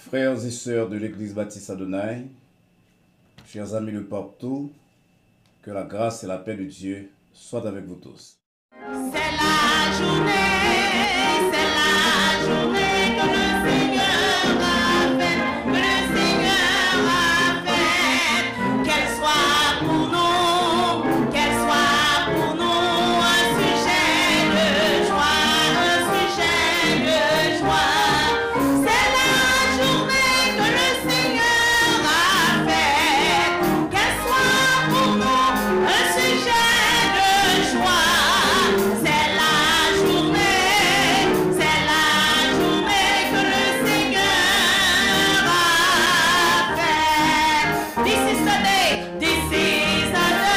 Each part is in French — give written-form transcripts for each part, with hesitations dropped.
Frères et sœurs de l'Église baptiste Adonai, chers amis de partout, que la grâce et la paix de Dieu soient avec vous tous. C'est la journée que le Seigneur a faite, qu'elle soit pour nous un sujet de joie. C'est la journée que le Seigneur a faite, qu'elle soit pour nous un sujet de joie. C'est la journée que le Seigneur a faite. This is the day that the Lord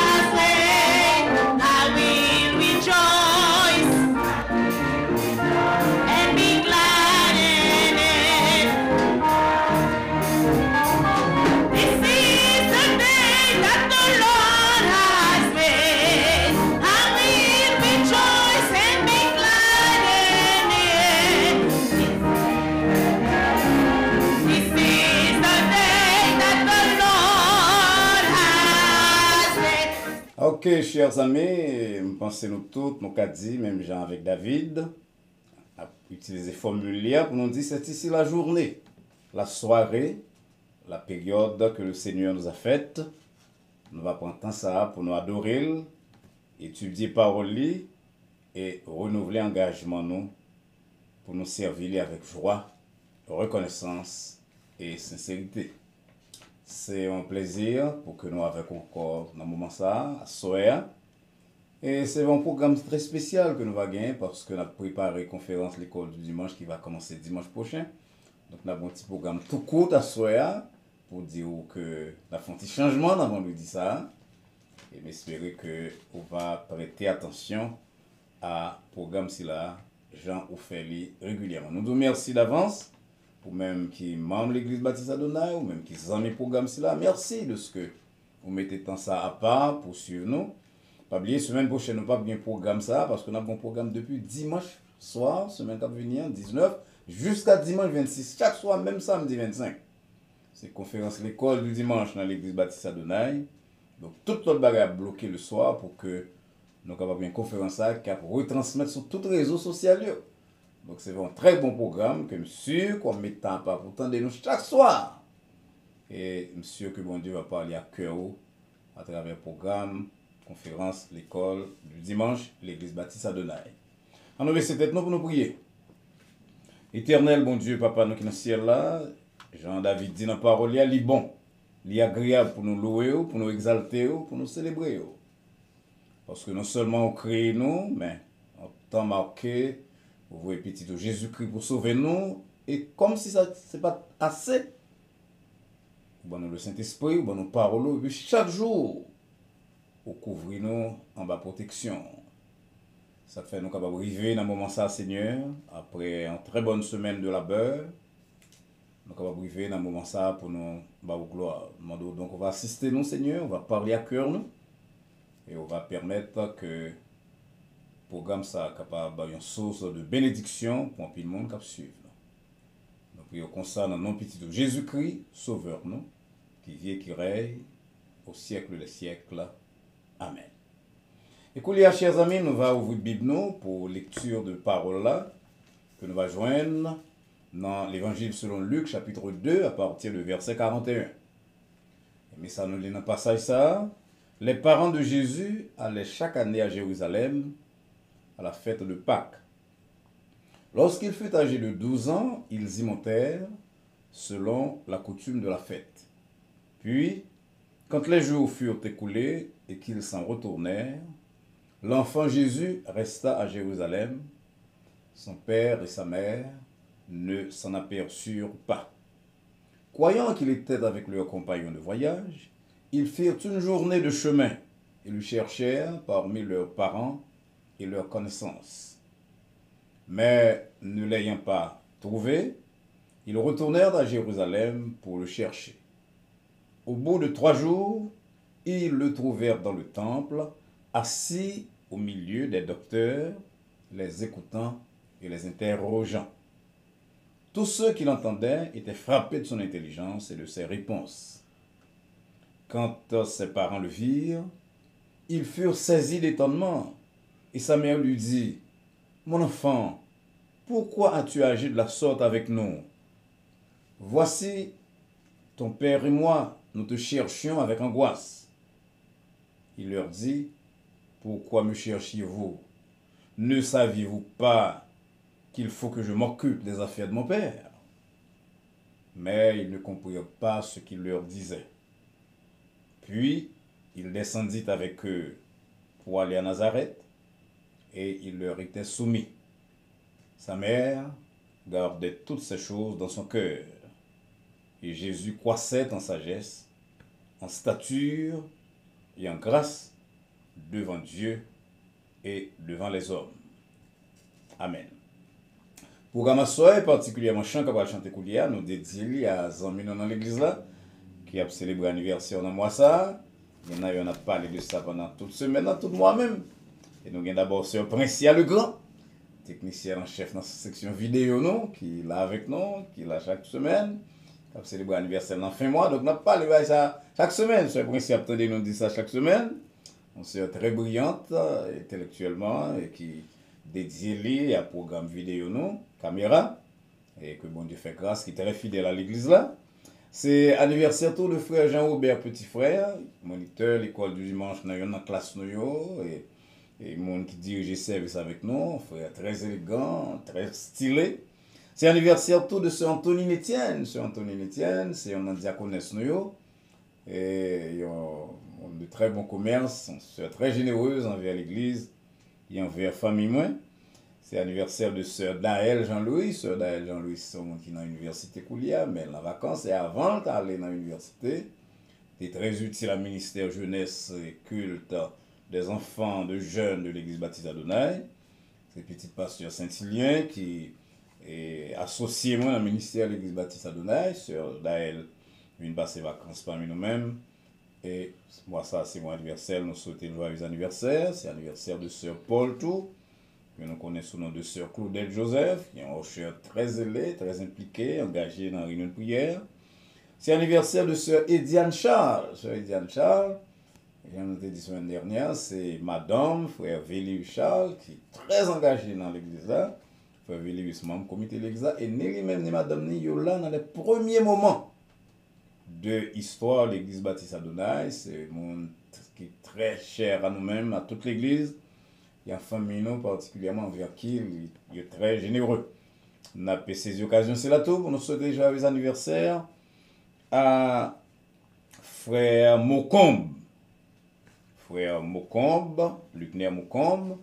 has made, I will rejoice and be glad in it. This is the day that the Lord has made. I will rejoice and be glad in it. This is the day that the Lord has made. Ok, chers amis, pensez nous tous, nous qu'a dit, même Jean avec David, a utilisé formulaire pour nous dire c'est ici la journée, la soirée, la période que le Seigneur nous a faite. Nous va prendre temps ça pour nous adorer, étudier parole et renouveler engagement nous pour nous servir avec joie, reconnaissance et sincérité. C'est un plaisir pour que nous avec encore dans le moment ça, à soir. Et c'est un programme très spécial que nous va gagner parce que nous avons préparé la conférence l'école du dimanche qui va commencer dimanche prochain. Donc nous avons un petit programme tout court à soir pour dire que nous avons fait un petit changement avant de dire ça. Et j'espère que vous va prêter attention à programme si là, Jean ou fait régulièrement. Nous vous remercions d'avance. Ou même qui membre de l'Église baptiste Adonai, ou même qui sont mes programmes là, merci de ce que vous mettez tant ça à part pour suivre nous. Pas oublier, semaine prochaine, nous pas bien programme ça, parce que nous avons un programme depuis dimanche soir, semaine qui va venir, 19, jusqu'à dimanche 26, chaque soir, même samedi 25. C'est conférence l'école du dimanche dans l'Église baptiste Adonai. Donc, toute notre bagarre bloquée le soir pour que nous capables une conférence ça qui va retransmettre sur tous les réseaux sociaux. Donc c'est un très bon programme que monsieur qu'on met temps pas pour tendre nous chaque soir. Et monsieur que bon Dieu va parler à cœur à travers le programme, conférence, l'école du dimanche, l'église baptiste Adonai. En nous laisser tête nous pour nous prier. Éternel bon Dieu, papa nous qui dans le ciel là, Jean-David dit dans la parole, il est bon, il est agréable pour nous louer, pour nous exalter, pour nous célébrer. Parce que non seulement on crée nous, mais en temps marqué, vous voyez petit Jésus-Christ pour sauver nous. Et comme si ça c'est pas assez, vous nous le Saint-Esprit, vous nous parole, et puis chaque jour, vous couvrez nous en bas protection. Ça fait nous capables de arriver dans le moment ça, Seigneur, après une très bonne semaine de labeur. Nous capables de arriver dans le moment ça pour nous bas gloire. Donc on va assister nous, Seigneur, on va parler à cœur nous. Et on va permettre que programme ça capable une source de bénédiction pour tout le monde qui suivre. Nous prions comme ça dans le nom petit de Jésus-Christ, sauveur nous, qui vit et qui règne au siècle des siècles. Amen. Écoutez, chers amis, nous allons ouvrir la Bible nous pour lecture de parole là, que nous allons joindre dans l'évangile selon Luc, chapitre 2, à partir du verset 41. Mais ça nous lit dans le passage ça. Les parents de Jésus allaient chaque année à Jérusalem à la fête de Pâques. Lorsqu'il fut âgé de 12 ans, ils y montèrent selon la coutume de la fête. Puis, quand les jours furent écoulés et qu'ils s'en retournèrent, l'enfant Jésus resta à Jérusalem. Son père et sa mère ne s'en aperçurent pas. Croyant qu'il était avec leurs compagnons de voyage, ils firent une journée de chemin et le cherchèrent parmi leurs parents et leurs connaissances. Mais ne l'ayant pas trouvé, ils retournèrent à Jérusalem pour le chercher. Au bout de 3 jours, ils le trouvèrent dans le temple, assis au milieu des docteurs, les écoutant et les interrogeant. Tous ceux qui l'entendaient étaient frappés de son intelligence et de ses réponses. Quand ses parents le virent, ils furent saisis d'étonnement, et sa mère lui dit, « Mon enfant, pourquoi as-tu agi de la sorte avec nous? Voici, ton père et moi, nous te cherchions avec angoisse. » Il leur dit, « Pourquoi me cherchiez-vous? Ne saviez-vous pas qu'il faut que je m'occupe des affaires de mon père? » Mais ils ne comprirent pas ce qu'il leur disait. Puis, il descendit avec eux pour aller à Nazareth, et il leur était soumis. Sa mère gardait toutes ces choses dans son cœur. Et Jésus croissait en sagesse, en stature et en grâce devant Dieu et devant les hommes. Amen. Pour Gamasoy, particulièrement chant qu'on va chanter Koulia, nous dédions à Zami dans l'église là, qui a célébré l'anniversaire dans le mois ça. Il y en a parlé de ça pendant toute semaine, tout le mois même. Et nous avons d'abord Sœur Princia le Grand, technicien en chef dans la section vidéo, non, qui est là avec nous, qui est là chaque semaine. Qui a célébré l'anniversaire dans la fin mois. Donc nous avons parlé de ça chaque semaine. Sœur Princia attendez nous dit ça chaque semaine. Une sœur très brillante intellectuellement et qui dédiée à programme vidéo, non, caméra. Et que bon Dieu fait grâce, qui est très fidèle à l'église là. C'est anniversaire tout le frère Jean-Robert Petit Frère, moniteur l'école du dimanche dans la classe et monde qui dirige le service avec nous, frère très élégant, très stylé. C'est anniversaire tout de Sœur Antonine Etienne. Sœur Antonine Etienne, c'est une diaconesse nous et on de très bon commerce, une sœur très généreuse envers l'église et envers la famille moi. C'est l'anniversaire de Sœur Daël Jean-Louis. Sœur Daël Jean-Louis, c'est un monde qui est dans l'université Koulia, mais en vacances et avant d'aller dans l'université, c'est très utile à ministère jeunesse et culte des enfants, de jeunes de l'église baptiste Adonai. C'est petit pasteur Saint-Hilien qui est associé moi dans le ministère de l'église baptiste Adonai. Sœur Daël vient passer vacances parmi nous-mêmes. Et moi, ça, c'est mon anniversaire. Nous souhaitons le joyeux anniversaire. C'est l'anniversaire de Sœur Paul Tout, que nous connaissons sous le nom de Sœur Claudette Joseph, qui est un rocheur très zélé, très impliqué, engagé dans la réunion de prière. C'est l'anniversaire de Sœur Ediane Charles. Sœur Ediane Charles, j'en ai dit la semaine dernière, c'est Madame, frère Vélius Charles, qui est très engagé dans l'église là. Frère Vélius, membre du comité de l'église là, et ni lui-même ni Madame ni Yola dans les premiers moments de l'histoire de l'église baptiste Adonai. C'est un monde qui est très cher à nous-mêmes, à toute l'église. Il y a une famille, nous, particulièrement envers qui il est très généreux. On a saisi l'occasion, c'est là tout, pour nous souhaiter joyeux anniversaire à frère Mocombe. Frère Mocombe, Lucner Mocombe,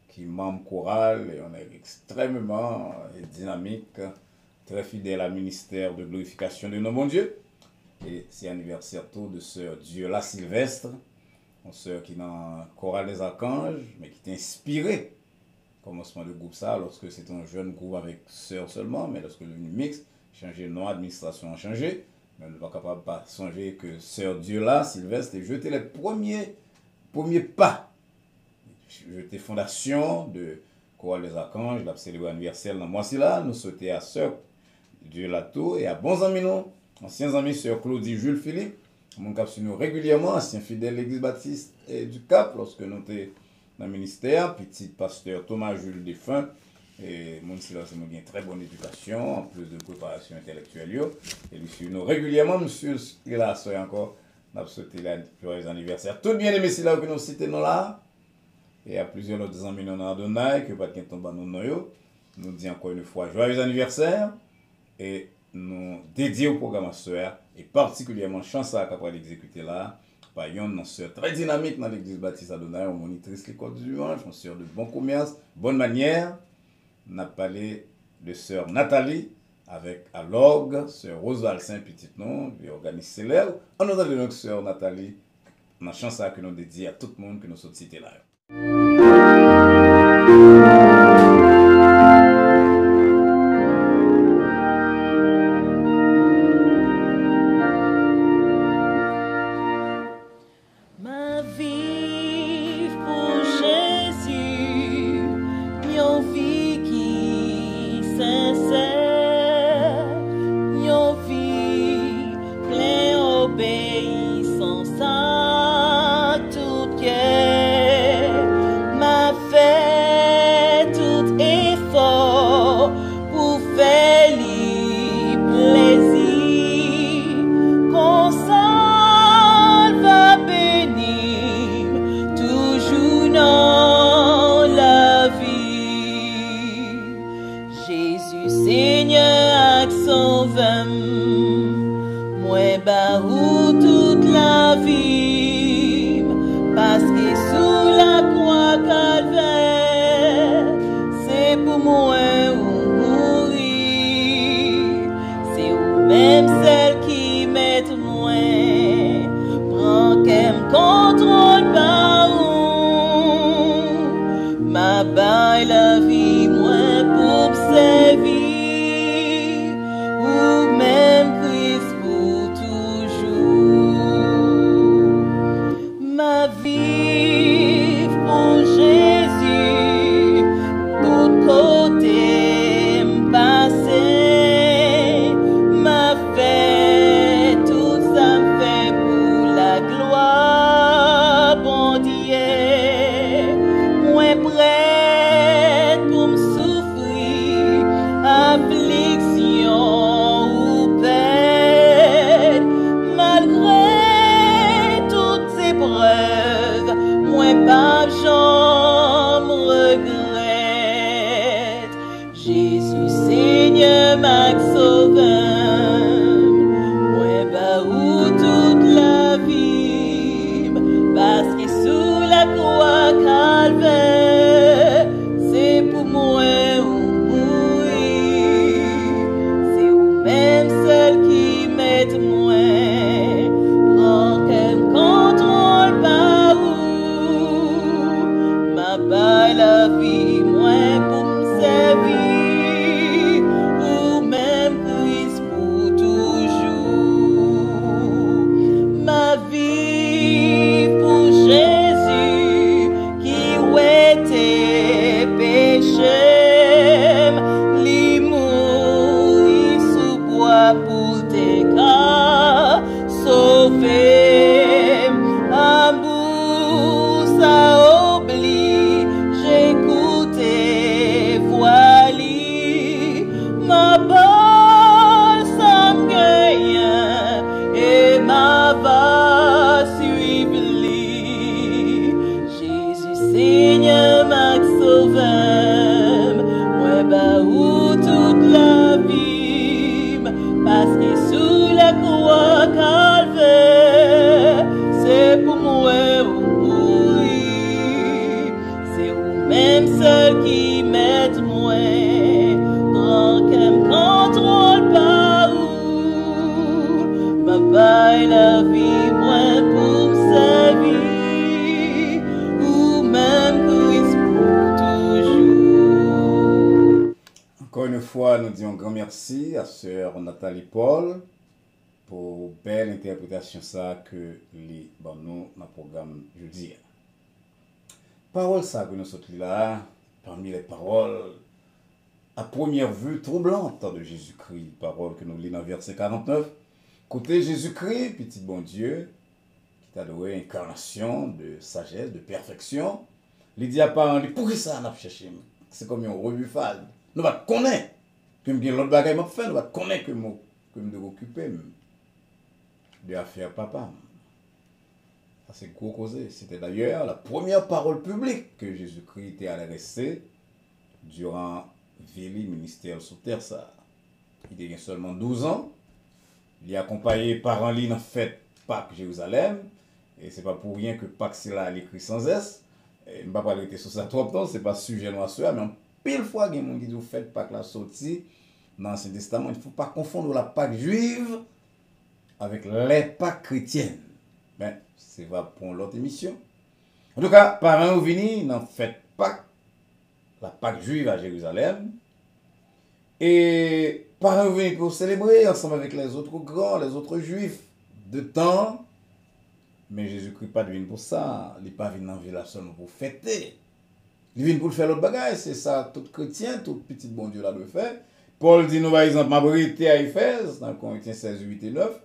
qui est membre choral, et on est extrêmement dynamique, très fidèle au ministère de glorification de nos bons dieux. Et c'est l'anniversaire tout de Sœur Diola Sylvestre, une sœur qui est dans le choral des archanges, mais qui est inspirée au commencement du groupe ça, lorsque c'est un jeune groupe avec sœurs seulement, mais lorsque le mix, changer le nom, l'administration a changé, mais on ne va pas capable de songer que Sœur Diola Sylvestre ait jeté les premiers pas, jeté fondation de choral des archanges, la célébrer l'anniversaire dans le mois là, nous souhaitons à Sœur Diola tout et à bons amis nous, anciens amis Sœur Claudie Jules Philippe, mon cap sur nous régulièrement, ancien fidèle de l'église baptiste et du Cap, lorsque nous étions dans le ministère, petit pasteur Thomas Jules défunt, et mon c'est une très bonne éducation, en plus de préparation intellectuelle. Et lui suit nous régulièrement, monsieur, il a soyez encore, nous souhaité les joyeux anniversaire. Tout bien aimé, c'est là que nous citons là, et à plusieurs autres amis dans Adonai, que pas de tombe à nous, nous disons encore une fois joyeux anniversaire, et nous dédions au programme à sœur, et particulièrement chance à capable d'exécuter là, par une sœur très dynamique dans l'église baptiste Adonai, on monitrice l'école du dimanche, une sœur de bon commerce, bonne manière. On a parlé de sœur Nathalie, avec à l'orgue, sœur Rosal Saint-Petit nom, qui organise célèbre. On a donné donc sœur Nathalie, on a chance à que nous dédions à tout le monde que nous sommes cités là. Ma vie pour Jésus. que sous la croix calvaire, c'est pour moi ou mourir. C'est ou même celle qui met moins, prend qu'elle me contrôle pas ou ma baille la vie moins pour me servir, ou même Christ pour toujours. Ma vie pour Jésus, tout côté m'passer, m'a fait tout ça me fait pour la gloire, bon Dieu. Moins prête pour me souffrir, affliction ou peine, malgré toutes ces épreuves, moins pas j'en regrette. Jésus Seigneur m'a sauvé, moins pas ou toute la vie, parce que sous la croix calvaire, c'est pour moi ou mourir. C'est ou même celle qui met moins, prend qu'elle me contrôle pas ou ma baille la vie moins pour me servir, ou même Christ pour toujours. Ma vie pour Jésus qui était péché, l'imour sous bois pour tes cas sauver. Un bout ça oublie, j'écoutais voili, ma balle ça me gagne et ma va suivre lui. Jésus Seigneur m'a sauvé, moi bah ou toute la vie, parce que sous la croix calvaire, c'est pour moi ou mourir. C'est ou même celle qui met moins, grand qu'elle me contrôle pas ou ma baille la vie moins pour me servir, ou même Christ pour toujours. Encore une fois, nous disons un grand merci à sœur Nathalie Paul pour belle interprétation ça que les bon nous dans le programme jeudi. Parole ça que nous sommes là, parmi les paroles à première vue troublantes de Jésus-Christ, parole que nous lisons dans verset 49. Côté Jésus-Christ, petit bon Dieu, qui t'a donné incarnation de sagesse, de perfection, il dit à parents, pour qui ça on a cherché? C'est comme une revue fade. Nous va connaître que bien l'autre bagaille m'a fait, nous va connaître que me de occuper de affaires papa. Ça c'est gros causé. C'était d'ailleurs la première parole publique que Jésus-Christ était adressé durant le ministère sur terre ça. Il avait seulement 12 ans. Il est accompagné par un livre en fête Pâques Jérusalem. Et c'est pas pour rien que Pâques c'est là l'écrit sans S. Je ne vais pas arrêter sur ça trop temps, c'est pas sujet noir mais en pile fois il y a des gens qui disent fête Pâques la sortie dans l'Ancien Testament. Il ne faut pas confondre la Pâques juive avec les Pâques chrétiennes. Ben, c'est va pour l'autre émission. En tout cas, parents venus dans fête Pâques, la Pâques juive à Jérusalem. Et parents venus pour célébrer ensemble avec les autres grands, les autres juifs de temps. Mais Jésus-Christ n'est pas venu pour ça. Il n'est pas venu dans la ville seulement pour fêter. Il vient pour faire l'autre bagaille. C'est ça, tout chrétien, tout petit bon Dieu là de faire. Paul dit, nous, par exemple, ma brité à Éphèse, dans Corinthiens 16, 8 et 9.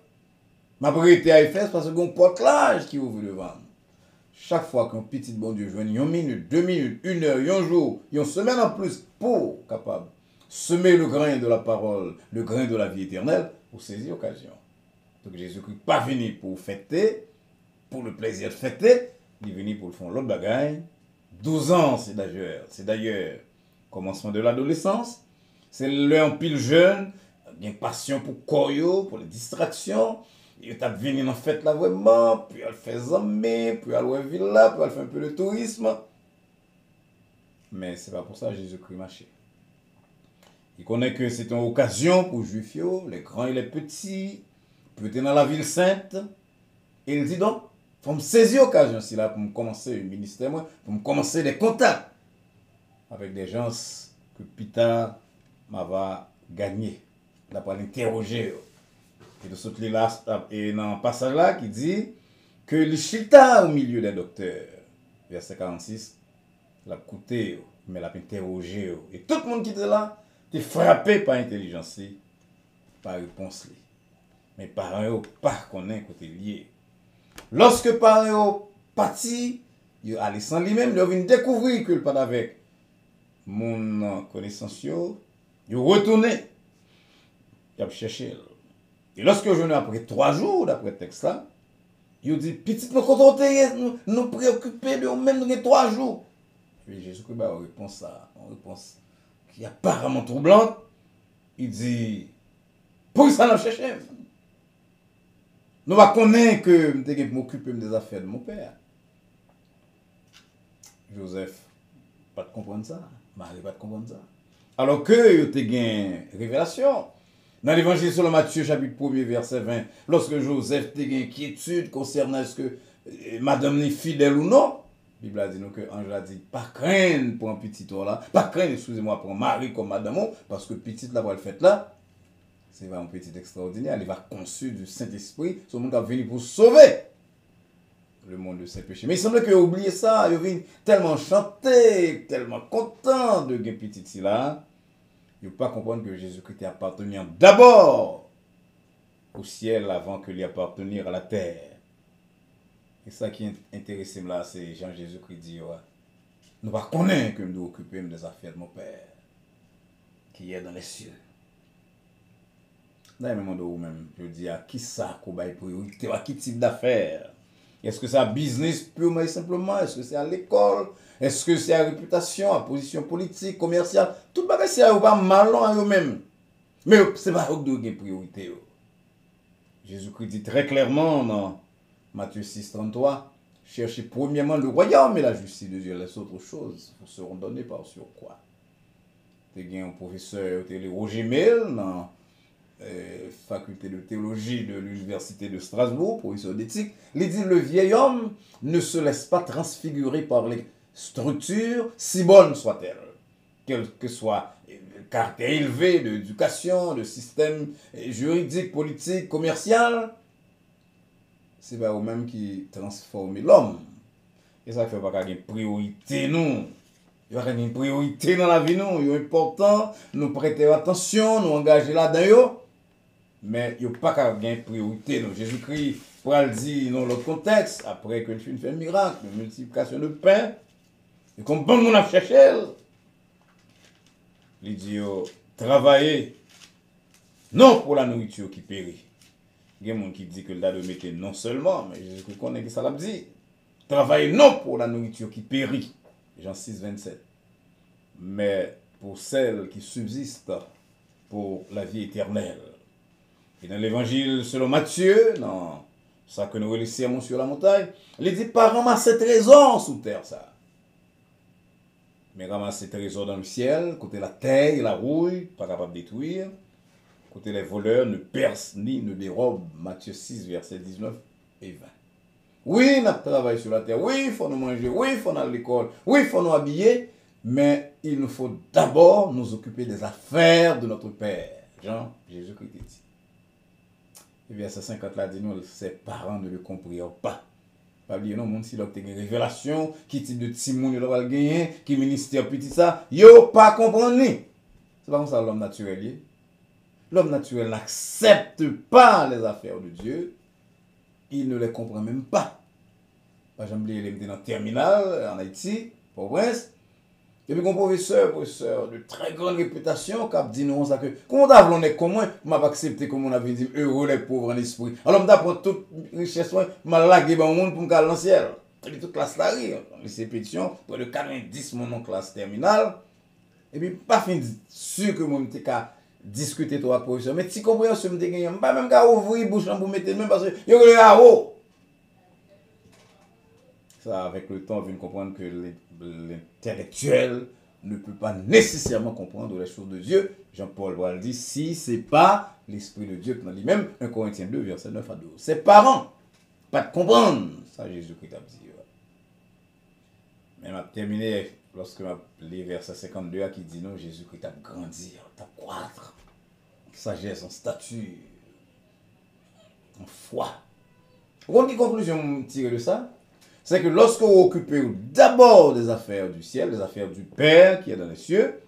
Ma brité à Éphèse parce qu'il y a un portelage qui ouvre devant. Chaque fois qu'un petit bon Dieu joue une minute, 2 minutes, 1 heure, un jour, une semaine en plus pour capable semer le grain de la parole, le grain de la vie éternelle, pour saisir l'occasion. Donc Jésus-Christ n'est pas venu pour fêter, pour le plaisir de fêter, il est venu pour le fond l'autre bagaille. 12 ans, c'est d'ailleurs commencement de l'adolescence. C'est l'un pile jeune, bien passion pour corps, pour les distractions. il est venu en fête là vraiment, puis elle fait zombie, puis elle ouais villa, puis elle fait un peu de tourisme. Mais c'est pas pour ça que Jésus-Christ marchait. Il connaît que c'est une occasion pour les Juifs, les grands et les petits, peut être dans la ville sainte. Et il dit donc, il faut me saisir l'occasion si là pour me commencer un ministère, moi, pour me commencer des contacts avec des gens que Peter m'avait gagné. Là pour l'interroger. Et de ce là, et dans le passage là qui dit que le chita au milieu des docteurs, verset 46, l'a coûté, mais l'a interrogé. Et tout le monde qui était là, était frappé par l'intelligence, par réponse. Mais parents pas connaît côté lié. Lorsque parents parti, il allait sans lui-même, il vient découvrir qu'il pas avec mon connaissance, il retourné, il a cherché. Et lorsque je venais après 3 jours, d'après le texte là, il dit, petit, nous contenter, nous préoccuper de nous-mêmes, nous 3 jours. Et Jésus-Christ a une réponse qui est apparemment troublante. Il dit, pour ça nous chercher. Nous va connaître que je vais m'occuper des affaires de mon père. Joseph, pas de comprendre ça. Marie, pas de comprendre ça. Alors que tu as une révélation. Dans l'évangile selon Matthieu, chapitre 1er, verset 20, lorsque Joseph a une inquiétude concernant est-ce que madame est fidèle ou non, la Bible a dit nous que l'ange a dit, pas craindre pour un petit tour là, pas craindre, excusez-moi, pour un mari comme madame, parce que petit là, pour le fait là, c'est un petit extraordinaire, il va conçu du Saint-Esprit, ce monde va venir pour sauver le monde de ses péchés. Mais il semble qu'il a oublié ça, il vient tellement chanter, tellement content de ce petit là. Il ne faut pas comprendre que Jésus-Christ appartenait d'abord au ciel avant que lui appartenir à la terre. Et ça qui est intéressant là, c'est Jean-Jésus-Christ dit, ouais, nous ne connaissons que nous devons occuper des affaires de mon Père qui est dans les cieux. Dans le moment où même, je dis à qui ça qu'on va priorité, à qui type d'affaires? Est-ce que c'est un business purement et simplement? Est-ce que c'est à l'école? Est-ce que c'est à réputation, à position politique, commerciale? Tout le bagage, c'est pas malin à eux-mêmes. Mais ce n'est pas eux qui ont priorité. Jésus-Christ dit très clairement dans Matthieu 6, 33, cherchez premièrement le royaume et la justice de Dieu. Les autres choses vous seront données par surcroît. Tu as un professeur, Roger Mel, dans faculté de théologie de l'université de Strasbourg, professeur d'éthique, il dit le vieil homme ne se laisse pas transfigurer par les structures, si bonnes soient-elles, quel que soit le caractère élevé d'éducation, de système juridique, politique, commercial, c'est pas eux-mêmes qui transforment l'homme. Et ça fait pas qu'il y ait une priorité, nous. Il y a une priorité dans la vie, nous. Il est important, nous prêter attention, nous engager là-dedans. Mais il n'y a pas qu'à gagner priorité. Jésus-Christ, pour le dire dans l'autre contexte, après que le fait un miracle, de multiplication de pain, et comme bon monde a cherché, il dit, travailler, non pour la nourriture qui périt. Il y a des gens qui disent que le date de mettre non seulement, mais Jésus-Christ connaît que ça l'a dit. Travailler non pour la nourriture qui périt. Jean 6, 27. Mais pour celle qui subsiste pour la vie éternelle. Et dans l'évangile selon Matthieu, dans ça que nous relisons sur la montagne, il dit pas ramasser trésors sous terre, ça. Mais ramasser trésors dans le ciel, côté la terre et la rouille, pas capable de détruire. Côté les voleurs ne percent ni ne dérobent. Matthieu 6, versets 19 et 20. Oui, nous travaillons sur la terre, oui, il faut nous manger, oui, il faut aller à l'école, oui, il faut nous habiller, mais il nous faut d'abord nous occuper des affaires de notre Père. Jean, Jésus-Christ dit. Et verset 50 là dit nous, ses parents ne le comprirent pas. Pas oublier non, monde si l'on a une révélation, qui type de timon il va gagner, qui ministère petit ça, yo pas comprendre ni. C'est pas comme ça l'homme naturel. L'homme naturel n'accepte pas les affaires de Dieu. Il ne les comprend même pas. Par exemple, il était dans le terminal en Haïti, Port-au-Prince. Et puis, un professeur de très grande réputation, qui a dit nous ça que, comment on est commun, m'a pas accepté comme on avait dit, heureux les pauvres en esprit. Alors, je prends toute richesse, je lagué dans le monde pour me caler dans le ciel. Toute classe là, lycée Pétion, près de 90 mon classe terminale. Et puis, pas fin sûr que moi, j'étais discuter toi avec professeur. Mais si compréhension me gagné, pas même qu'à ouvrir bouche pour mettre même parce que yo le haut. Ça avec le temps, on vient comprendre que l'intellectuel ne peut pas nécessairement comprendre les choses de Dieu. Jean-Paul va le dire, si c'est pas l'Esprit de Dieu qui dans lui-même, 1 Corinthiens 2, verset 9 à 12. Ses parents, pas de comprendre. Ça, Jésus-Christ a dit. Mais m'a terminé lorsque m'a lu verset 52 qui dit non, Jésus-Christ a grandir, a croître. En sagesse, en stature, en foi. Vous comprenez quelle conclusion tirer de ça? C'est que lorsque vous occupez d'abord des affaires du ciel, des affaires du Père qui est dans les cieux,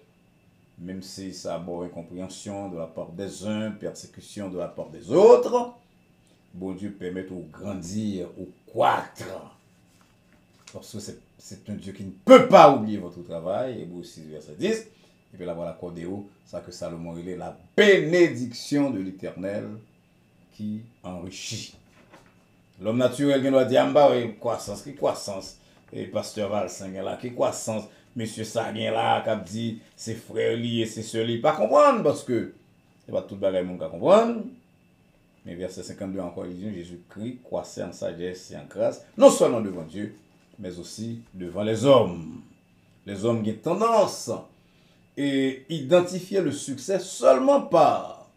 même si ça a bon incompréhension de la part des uns, persécution de la part des autres, bon Dieu permet de grandir ou croître. Parce que c'est un Dieu qui ne peut pas oublier votre travail, Hébreux 6, verset 10. Et puis là, voilà, Cordéo, ça que Salomon, il est la bénédiction de l'Éternel qui enrichit. L'homme naturel qui doit dire, oui, croissance, qui croissance. Et pasteur Valsin, là, qui croissance. Monsieur Sagin, là, qui a dit, c'est frère lié, c'est sœur lié. Pas comprendre, parce que c'est pas tout le bagage qui comprendre. Mais verset 52 encore, il dit, Jésus-Christ croissait en sagesse et en grâce, non seulement devant Dieu, mais aussi devant les hommes. Les hommes qui ont tendance et identifier le succès seulement par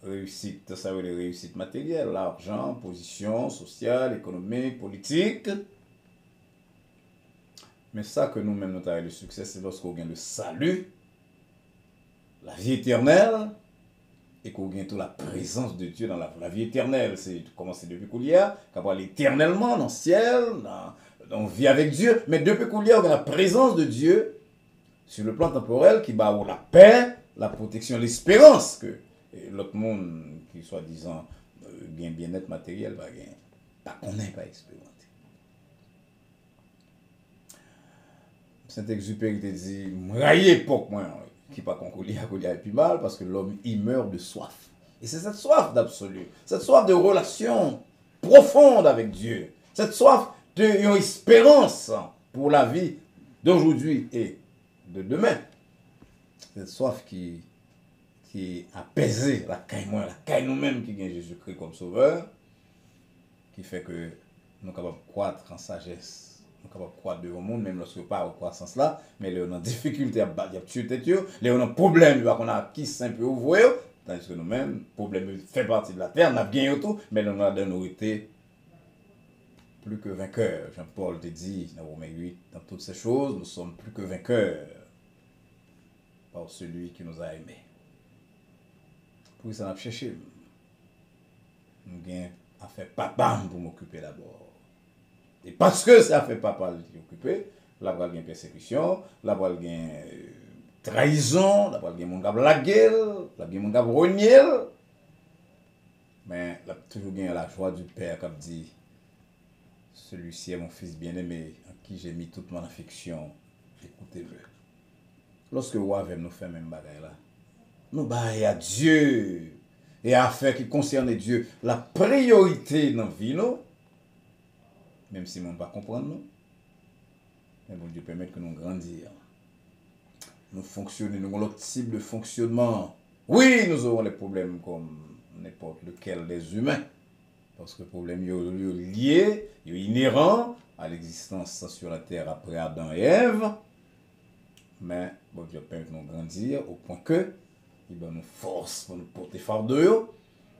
réussite, ça veut dire réussite matérielle, l'argent, position sociale, économique, politique. Mais ça que nous-mêmes nous avons le succès, c'est lorsqu'on gagne le salut, la vie éternelle, et qu'on gagne toute la présence de Dieu dans la vie éternelle. C'est commencé depuis qu'on y a, qu'on va aller éternellement dans le ciel, on vit avec Dieu, mais depuis qu'on y a, on a la présence de Dieu sur le plan temporel qui va avoir la paix, la protection, l'espérance que l'autre monde qui soi-disant gagne bien-être matériel va gagner. Pas qu'on n'est pas expérimenté. Saint-Exupéry te dit, m'raillé époque moi, qui pas qu'on a plus mal parce que l'homme il meurt de soif. Et c'est cette soif d'absolu, cette soif de relation profonde avec Dieu, cette soif d'une espérance pour la vie d'aujourd'hui et de demain. Cette soif qui apaise la caille nous-mêmes qui gagne Jésus-Christ comme sauveur, qui fait que nous sommes capables de croître en sagesse. Nous sommes capables de croître devant le monde, même lorsque pas en croissance là, mais là on a difficulté à tuer tête, là on a problème, qu'on a qui simple ouvrir, tandis que nous-mêmes, problème fait partie de la terre, on a gagné tout, mais on a de nous été plus que vainqueurs. Jean-Paul te dit dans Romains 8, dans toutes ces choses, nous sommes plus que vainqueurs par celui qui nous a aimés. Pour ça, on a cherché. Nous avons affaire papa pour m'occuper d'abord. Et parce que ça fait papa qui occupé, là, il y a persécution, là, il y a trahison, là, il y a mon gars la gueule, là, il y a mon gars rogner. Mais là, toujours il y a la joie du Père qui dit, celui-ci est mon fils bien-aimé, en qui j'ai mis toute mon affection. Écoutez-le. Lorsque le roi veut nous faire même bagaille là, nous baillons à Dieu et à affaires qui concernent Dieu, la priorité dans la vie, nous, même si nous ne pas comprendre, nous, mais bon Dieu permet que nous grandir. Nous fonctionnons, nous avons l'autre type de fonctionnement. Oui, nous aurons les problèmes comme n'importe lequel des humains, parce que les problèmes sont liés, sont inhérents à l'existence sur la terre après Adam et Ève. Mais bon Dieu permet de nous grandir au point que il donne nous force pour nous porter fardeau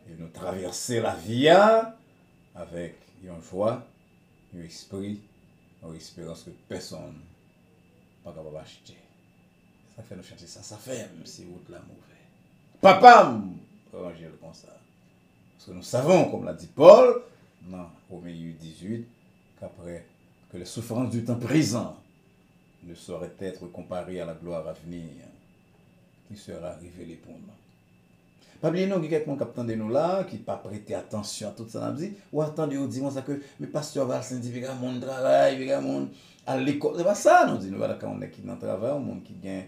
et nous traverser la vie avec une joie, un esprit, une espérance que personne n'est pas capable d'acheter. Ça fait nous chanter ça, ça fait même si route la mauvaise. Papa, ranger comme ça. Parce que nous savons, comme l'a dit Paul, dans Romains 18, qu'après que les souffrances du temps présent ne saurait être comparé à la gloire à venir qui sera révélée pour nous. Pas oublier nous, il y a quelqu'un qui attend nous là, qui n'a pas prêté attention à tout ça, ou attendez, on dit ça que, mais pasteur Valsin dit, il y a mon travail, il y a mon à l'école, c'est pas ça, nous dit, nous voilà quand on est qui dans le travail, on monde qui gagne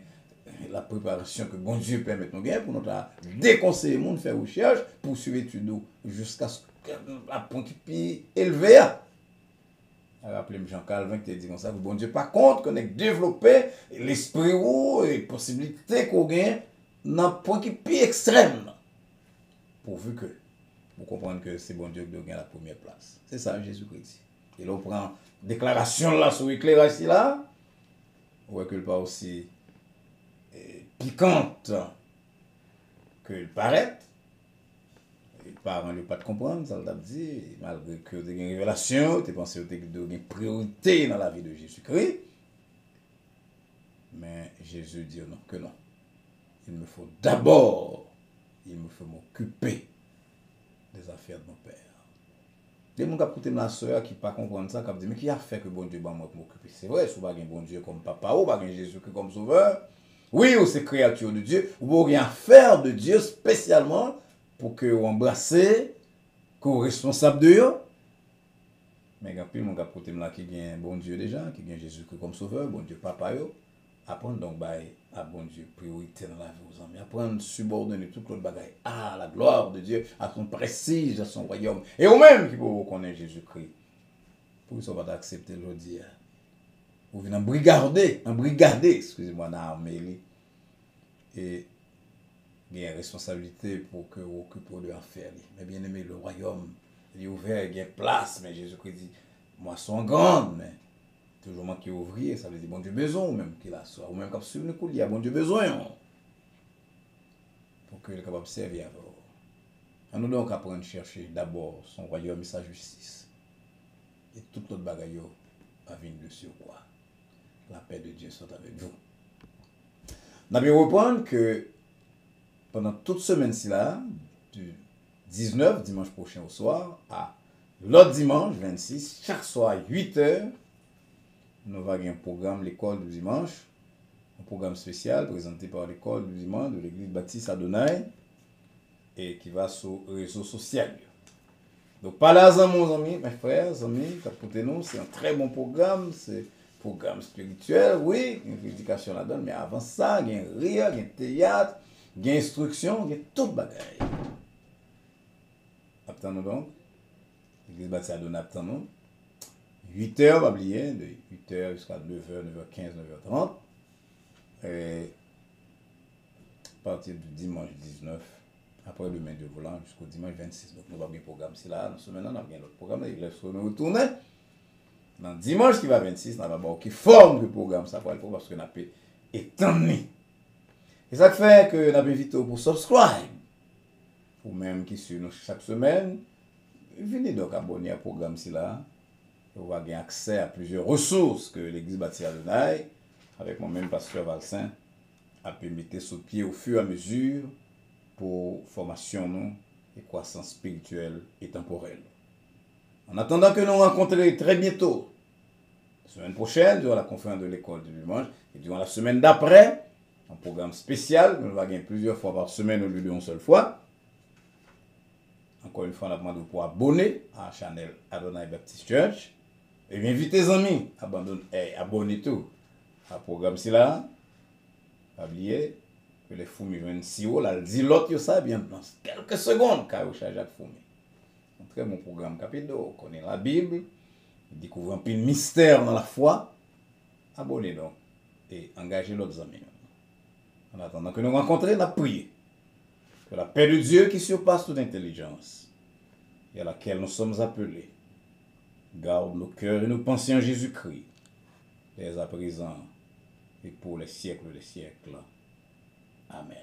la préparation que bon Dieu permet de nous gagner, pour nous déconseiller, nous faire recherche, poursuivre l'étude jusqu'à ce point qui est élevé. Rappelez-moi Jean Calvin qui t'a dit comme ça, bon Dieu, par contre, qu'on ait développé l'esprit ou les possibilités qu'on gagne dans le point qui est plus extrême. Pourvu que vous comprenez que c'est bon Dieu qui doit gagner la première place. C'est ça, Jésus-Christ. Et là, on prend déclaration là sur l'éclairage là. On voit que le pas aussi piquante que le paraît. Les parents ne pas de comprendre, ça l'a dit, malgré que tu as une révélation, tu penses que tu as une priorité dans la vie de Jésus-Christ. Mais Jésus dit non, que non. Il me faut d'abord, il me faut m'occuper des affaires de mon Père. Des gens qui écoutent ma soeur qui ne pas comprendre ça, qui disent, mais qui a fait que bon Dieu va m'occuper? C'est vrai, si vous n'avez pas un bon Dieu comme papa, ou pas un Jésus-Christ comme sauveur, oui, ou c'est créature de Dieu, ou vous rien faire de Dieu spécialement pour que vous embrassez, que vous responsable de eux. Mais il y a plus de gens qui écoutent qui a un bon Dieu déjà, qui a Jésus-Christ comme sauveur, bon Dieu papa, apprendre donc à bon Dieu priorité dans la vie aux amis, apprendre à subordonner tout l'autre bagaille à la gloire de Dieu, à son prestige, à son royaume, et au même qui peut connaître Jésus-Christ. Pour qu'ils ne soient pas accepter le dire. Vous venez en brigader, excusez-moi, dans l'armée, et il y a une responsabilité pour que vous occupez de l'affaire. Mais bien aimé, le royaume, il est ouvert, il y a place, mais Jésus-Christ dit, moi, sont grandes, mais toujours manqué ouvrier, ça veut dire bon Dieu besoin, ou même qu'il a soit, ou même quand sur le coup, il y a bon Dieu besoin, pour qu'il soit capable de servir. On nous donc apprendre à chercher d'abord son royaume et sa justice. Et toute l'autre bagaille va venir dessus quoi. La paix de Dieu soit avec vous. On a bien reprendre que pendant toute semaine-ci là, du 19, dimanche prochain au soir, à l'autre dimanche, 26, chaque soir à 8h, nous avons un programme l'école du dimanche, un programme spécial présenté par l'école du dimanche de l'église Baptiste Adonai et qui va sur les réseaux sociaux. Donc, par là, mon amis, mes frères, amis, écoutez-nous, c'est un très bon programme, c'est un programme spirituel, oui, une prédication là-dedans, mais avant ça, il y a un rire, il y a un théâtre, il y a une instruction, il y a tout le bagaille. Attendons donc, l'église Baptiste Adonai, attendons. 8h, pas oublier, de 8h jusqu'à 9h, 9h15, 9h30. Et à partir du dimanche 19, après le demain de volant, jusqu'au dimanche 26. Donc, nous avons un programme ici là. Dans ce moment, nous avons un autre programme. Il laisse nous retourner. Dans dimanche qui va 26, nous avons qui forme le programme. Ça va parce que nous avons étendu. Et ça fait que nous avons invité pour subscribe. Ou même qui suivent nous chaque semaine. Venez donc abonner au programme ici là. Vous va avoir accès à plusieurs ressources que l'église Baptiste Adonai, avec moi-même, pasteur Valsin, a pu mettre sur pied au fur et à mesure pour formation nous et croissance spirituelle et temporelle. En attendant que nous rencontrions très bientôt, la semaine prochaine, durant la conférence de l'école du dimanche, et durant la semaine d'après, un programme spécial que nous allons gagner plusieurs fois par semaine au lieu d'une seule fois. Encore une fois, on a demandé pour abonner à la chaîne Adonai Baptist Church. Et bien, invitez les amis, abonnez tout à programme ci là. Pas oublier que les foumis viennent si haut, là, dit l'autre, ça bien dans quelques secondes, car vous chargez de foumis. Un très bon programme capito, on connaît la Bible, découvrir un peu de mystère dans la foi. Abonnez donc et engagez l'autre amis. En attendant que nous rencontrions, nous prions. Que la paix de Dieu qui surpasse toute intelligence et à laquelle nous sommes appelés garde nos cœurs et nos pensées en Jésus-Christ, dès à présent et pour les siècles des siècles. Amen.